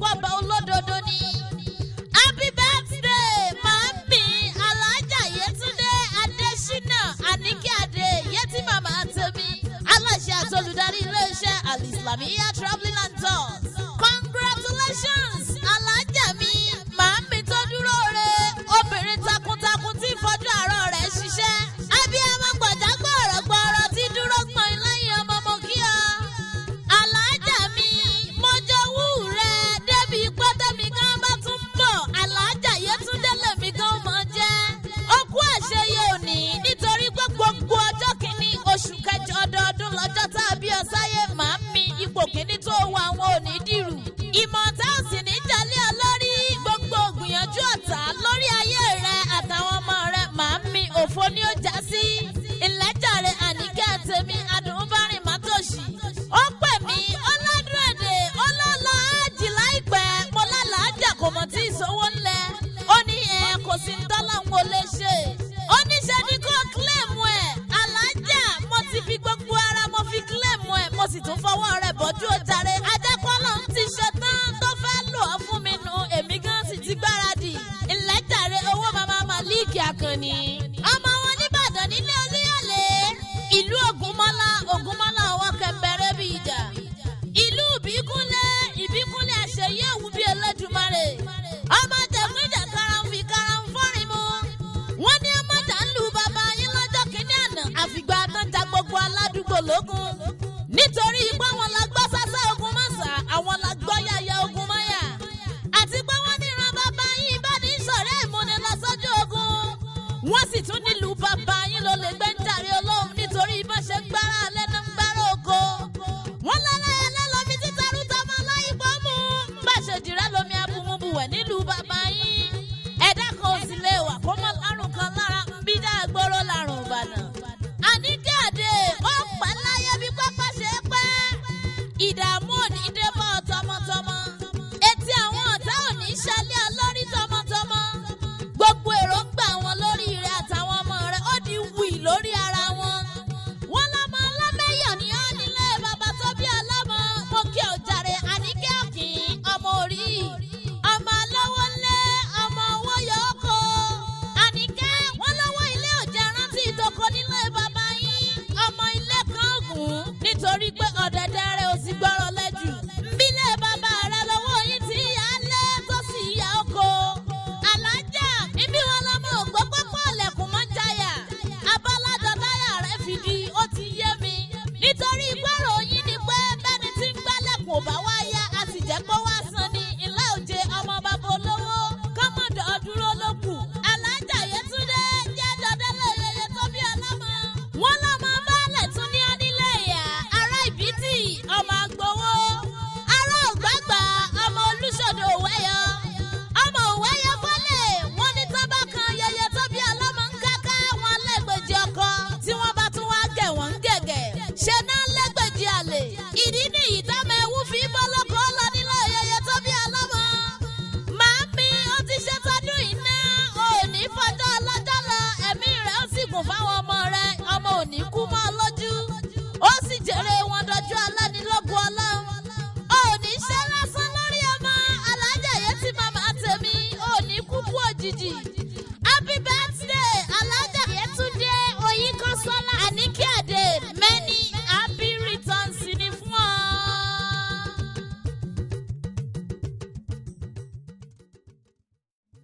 pàbà olódodo ni. Happy birthday màámi Alájà Yétúndé Adésínà Àníkẹ́ Adé Yétí màmá tèmi. Aláṣẹ àti olùdarí iléeṣẹ́ Al-Islamiyya Traveling and Tours. Congratulations Alájà mi màámi tó dúró re obìnrin takuntakun tí fojú àárọ̀ rẹ̀ ṣiṣẹ́. Abíyamọ gbọ̀dá gbọ̀rọ̀gbọ̀rọ̀ tí dúró gbọ̀n lẹ́yìn ọmọ mo kí ọ. Alájà mi mọ́jọ́ wù rẹ̀ débi pẹ́tẹ́mi gan bá tún bọ̀. Alájà Yétúndé lèmi gan mọ̀ jẹ́. Ó kú àṣeyẹ òní nítorí pé gbogbo ọjọ́ kìíní oṣù kẹjọ ọdọọdún lọ́jọ́ tá a bí ọ sáyé màámi ipò kìíní tó wà àwọn òní dìrù. Ìmọ̀ tá ò sì ní jalè olórí gbogbo ògbìyànjú ọ̀tá lórí ayé rẹ̀ àtàwọn ọmọ rẹ̀ màámi òfo ni ó já sí. Ìlẹ́jàre Àníkẹ́ àtẹ̀mí Adùnbárìn Mátòṣì. Ó pè mí ọlọ́dún èdè ọlọ́lọ́ ájì láìpẹ́ mo lálàájà kò mọ̀ tí ìṣòwò ńlẹ̀. Ó ní kò sí ń tọ́lá ń wọlé ṣe. Ó ní ṣe ni kò kílèmù ẹ̀. Alájà mo ti fi gbogbo ara mo fi kílèmù ẹ̀ mo sì tún fọwọ́ rẹ̀ bọ́jú ọ̀jàre. Adékọ́lá ń ti ṣe tán tó fẹ́ lò ó fún mi nù èmi gan sì ti gbáradì. Ìlẹ́jàre owó màmá Màlíkì Àkànní. Ọmọ wọn nìbàdàn nílé Olúyọ̀lé. Ìlú Ògúnmọ́lá ọwọ́ kẹ̀mbẹ̀rẹ̀ bí ìjà. Ìlú Ìbíkúnlé àṣeyẹ òwú bí Ẹlẹ́dùmarè. Ọmọ tẹ̀fún ìjà karanfi karanfọ́rin mu. Wọ́n ní ọmọ jà ń lu bàbá yín lọ́jọ́ kìíní àná. Àfìgbà tán ja gbogbo aládùúgbò lógún. Nítorí ipá wọn la gbọ́ sásá ogun mọ́sà, àwọn la gbọ́ yáyá ogun mọ́yà. Àti pé wọ́n ní ìran bàbá yín bá ní sọ̀rẹ́ ìmúni lọ sójú ogun. Wọ́n sì tún nílùú bàbá yín ló lè gbé ń jàre olóhùn nítorí bá ṣe gbára alẹ́ náà ń gbára oko. Wọ́n lára ẹlẹ́ lọ́mi títarú tọmọ láyìnbó mú. Bá ṣe dìrẹ́ lomi abumubuwẹ̀ nílùú bàbá yín.